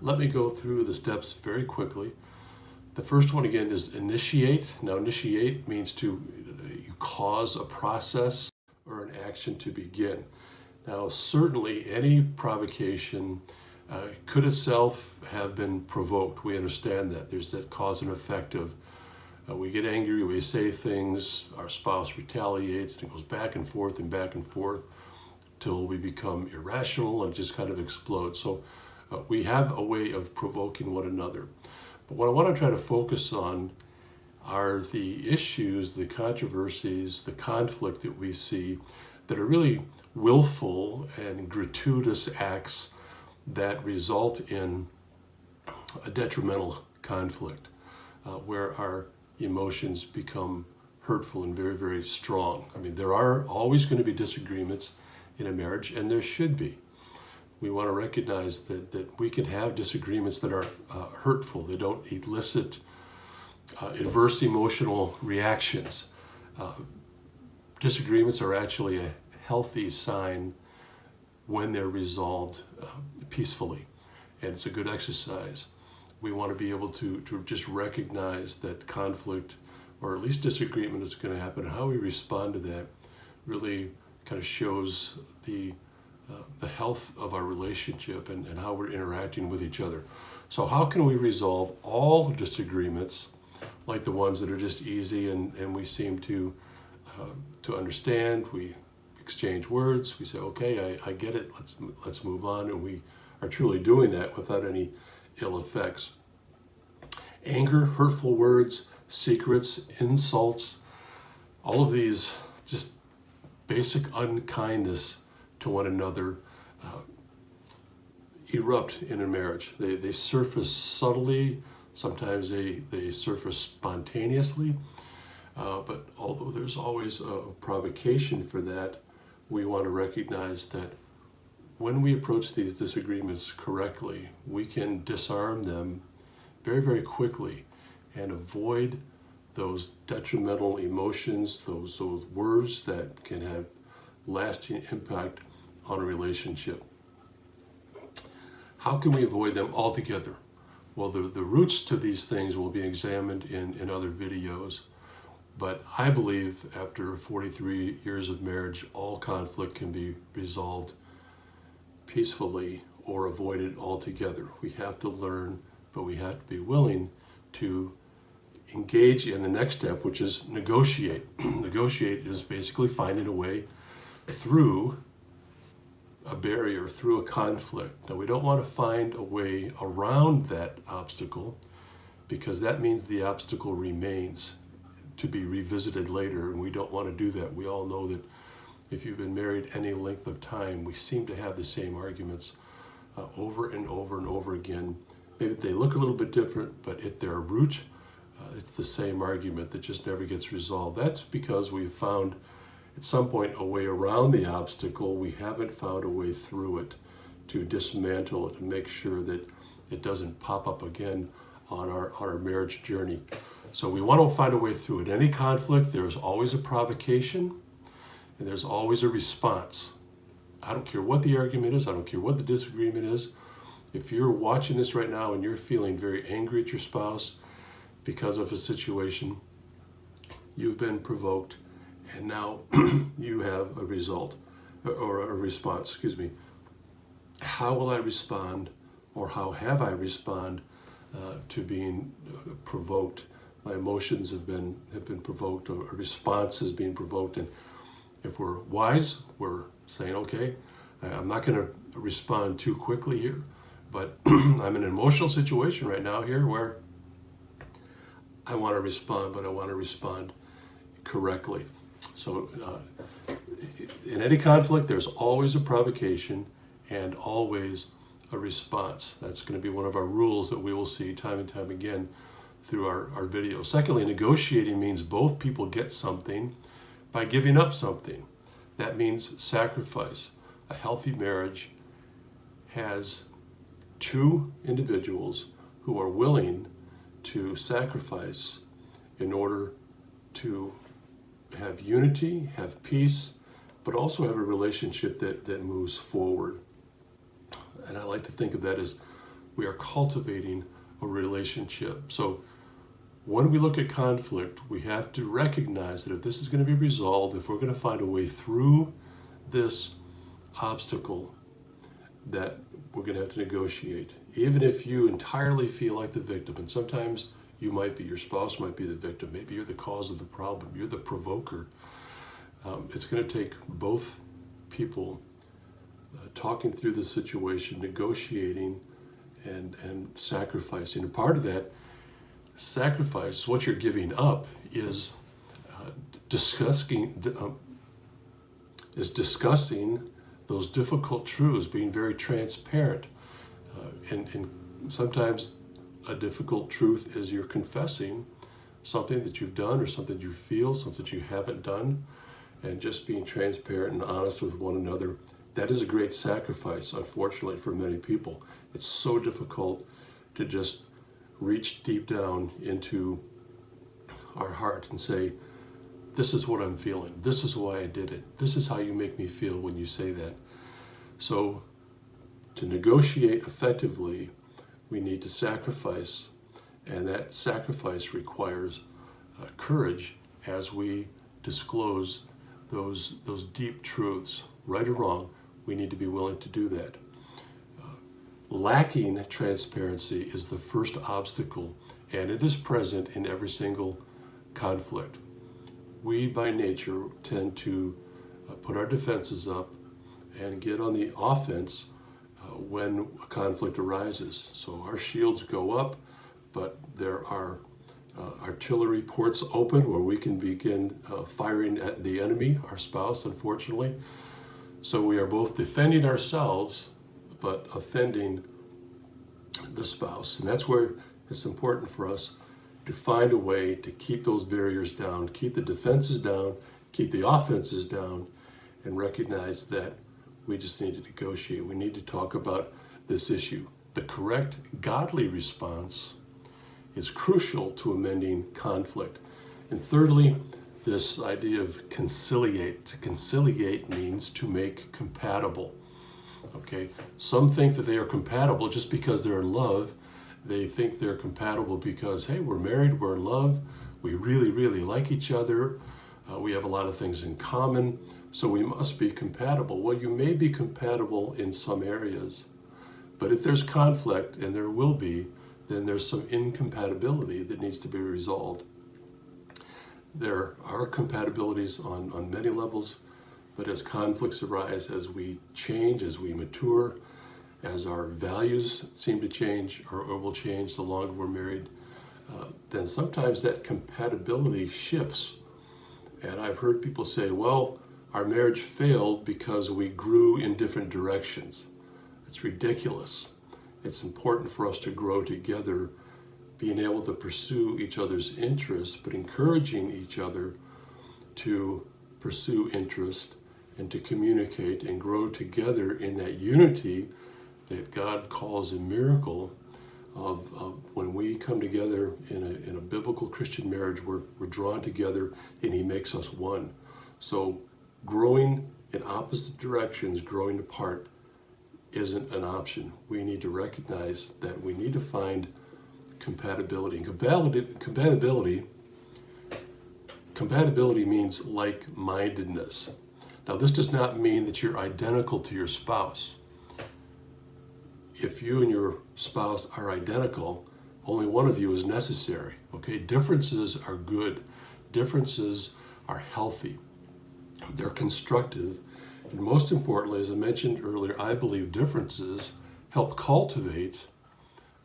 let me go through the steps very quickly. The first one again is initiate. Now initiate means to you cause a process or an action to begin. Now certainly any provocation could itself have been provoked. We understand that. There's that cause and effect of we get angry, we say things, our spouse retaliates, and it goes back and forth till we become irrational and just kind of explode. So we have a way of provoking one another. But what I want to try to focus on are the issues, the controversies, the conflict that we see that are really willful and gratuitous acts that result in a detrimental conflict where our emotions become hurtful and very, very strong. I mean, there are always going to be disagreements in a marriage, and there should be. We want to recognize that we can have disagreements that are hurtful. They don't elicit adverse emotional reactions. Disagreements are actually a healthy sign when they're resolved peacefully, and it's a good exercise. We want to be able to just recognize that conflict, or at least disagreement, is going to happen. How we respond to that really kind of shows the health of our relationship and how we're interacting with each other. So how can we resolve all disagreements, like the ones that are just easy and we seem to understand? We exchange words, we say, okay, I get it, let's move on, and we are truly doing that without any ill effects. Anger, hurtful words, secrets, insults, all of these just basic unkindness to one another erupt in a marriage. They surface subtly, sometimes they surface spontaneously, but although there's always a provocation for that, we want to recognize that when we approach these disagreements correctly, we can disarm them very, very quickly and avoid those detrimental emotions, those words that can have lasting impact on a relationship. How can we avoid them altogether? Well, the roots to these things will be examined in other videos, but I believe after 43 years of marriage, all conflict can be resolved peacefully or avoided altogether. We have to learn, but we have to be willing to engage in the next step, which is negotiate. Negotiate is basically finding a way through a barrier, through a conflict. Now, we don't want to find a way around that obstacle, because that means the obstacle remains to be revisited later, and we don't want to do that. We all know that if you've been married any length of time, we seem to have the same arguments over and over and over again. Maybe they look a little bit different, but at their root, it's the same argument that just never gets resolved. That's because we've found at some point a way around the obstacle. We haven't found a way through it to dismantle it and make sure that it doesn't pop up again on our marriage journey. So we want to find a way through it. Any conflict, there's always a provocation and there's always a response. I don't care what the argument is, I don't care what the disagreement is. If you're watching this right now and you're feeling very angry at your spouse because of a situation, you've been provoked, and now you have a result, or a response, excuse me. How will I respond, or how have I responded to being provoked? My emotions have been provoked, or a response is being provoked. And if we're wise, we're saying, okay, I'm not going to respond too quickly here, but I'm in an emotional situation right now here where I want to respond, but I want to respond correctly. So in any conflict, there's always a provocation and always a response. That's going to be one of our rules that we will see time and time again through our videos. Secondly, negotiating means both people get something by giving up something. That means sacrifice. A healthy marriage has two individuals who are willing to sacrifice in order to have unity, have peace, but also have a relationship that moves forward. And I like to think of that as we are cultivating a relationship. So when we look at conflict, we have to recognize that if this is going to be resolved, if we're going to find a way through this obstacle, that we're going to have to negotiate. Even if you entirely feel like the victim, and sometimes you might be, your spouse might be the victim, maybe you're the cause of the problem, you're the provoker. It's going to take both people talking through the situation, negotiating, and sacrificing. And part of that sacrifice, what you're giving up, is discussing those difficult truths, being very transparent. And sometimes a difficult truth is you're confessing something that you've done or something you feel, something that you haven't done, and just being transparent and honest with one another. That is a great sacrifice, unfortunately, for many people. It's so difficult to just reach deep down into our heart and say, this is what I'm feeling. This is why I did it. This is how you make me feel when you say that. So to negotiate effectively, we need to sacrifice, and that sacrifice requires courage as we disclose those deep truths. Right or wrong, we need to be willing to do that. Lacking transparency is the first obstacle, and it is present in every single conflict. We, by nature, tend to put our defenses up and get on the offense when a conflict arises. So our shields go up, but there are artillery ports open where we can begin firing at the enemy, our spouse, unfortunately. So we are both defending ourselves, but offending the spouse. And that's where it's important for us to find a way to keep those barriers down, keep the defenses down, keep the offenses down, and recognize that we just need to negotiate. We need to talk about this issue. The correct godly response is crucial to amending conflict. And thirdly, this idea of conciliate. To conciliate means to make compatible. Okay, some think that they are compatible just because they're in love. They think they're compatible because, hey, we're married, we're in love, we really, really like each other, we have a lot of things in common, so we must be compatible. Well, you may be compatible in some areas, but if there's conflict, and there will be, then there's some incompatibility that needs to be resolved. There are compatibilities on many levels, but as conflicts arise, as we change, as we mature, as our values seem to change or will change the longer we're married, then sometimes that compatibility shifts. And I've heard people say, well, our marriage failed because we grew in different directions. It's ridiculous. It's important for us to grow together, being able to pursue each other's interests, but encouraging each other to pursue interest and to communicate and grow together in that unity that God calls a miracle of when we come together in a biblical Christian marriage, we're drawn together and He makes us one. So growing in opposite directions, growing apart, isn't an option. We need to recognize that we need to find compatibility. And compatibility means like-mindedness. Now, this does not mean that you're identical to your spouse. If you and your spouse are identical, only one of you is necessary, okay? Differences are good. Differences are healthy. They're constructive. And most importantly, as I mentioned earlier, I believe differences help cultivate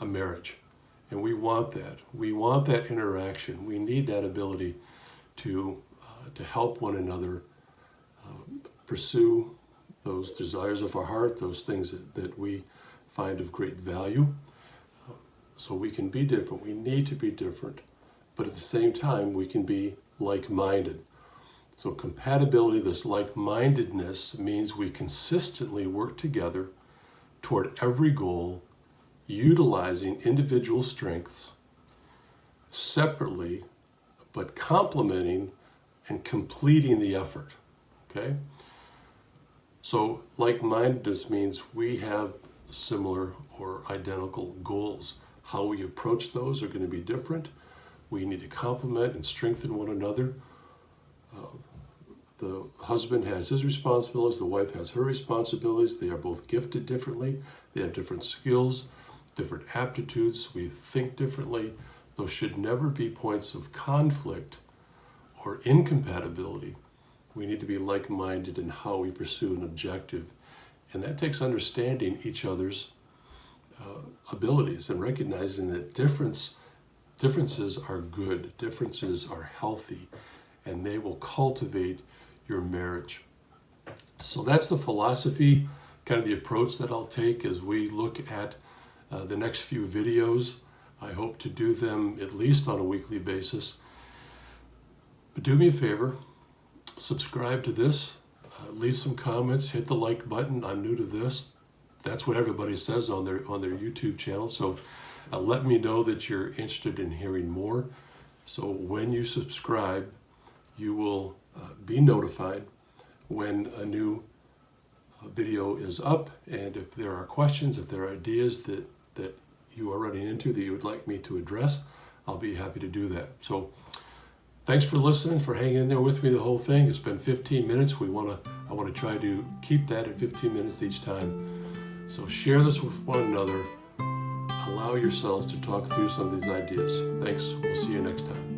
a marriage. And we want that. We want that interaction. We need that ability to help one another pursue those desires of our heart, those things that we find of great value. So we can be different. We need to be different. But at the same time, we can be like-minded. So compatibility, this like-mindedness, means we consistently work together toward every goal, utilizing individual strengths separately, but complementing and completing the effort, okay? So like-mindedness means we have similar or identical goals. How we approach those are going to be different. We need to complement and strengthen one another. The husband has his responsibilities, the wife has her responsibilities. They are both gifted differently. They have different skills, different aptitudes. We think differently. Those should never be points of conflict or incompatibility. We need to be like-minded in how we pursue an objective. And that takes understanding each other's abilities and recognizing that differences are good, differences are healthy, and they will cultivate your marriage. So that's the philosophy, kind of the approach that I'll take as we look at the next few videos. I hope to do them at least on a weekly basis. But do me a favor, subscribe to this, leave some comments, hit the like button. I'm new to this. That's what everybody says on their YouTube channel. So let me know that you're interested in hearing more. So when you subscribe, you will be notified when a new video is up. And if there are questions, if there are ideas that you are running into that you would like me to address, I'll be happy to do that. So thanks for listening, for hanging in there with me the whole thing. It's been 15 minutes. I want to try to keep that at 15 minutes each time. So share this with one another. Allow yourselves to talk through some of these ideas. Thanks. We'll see you next time.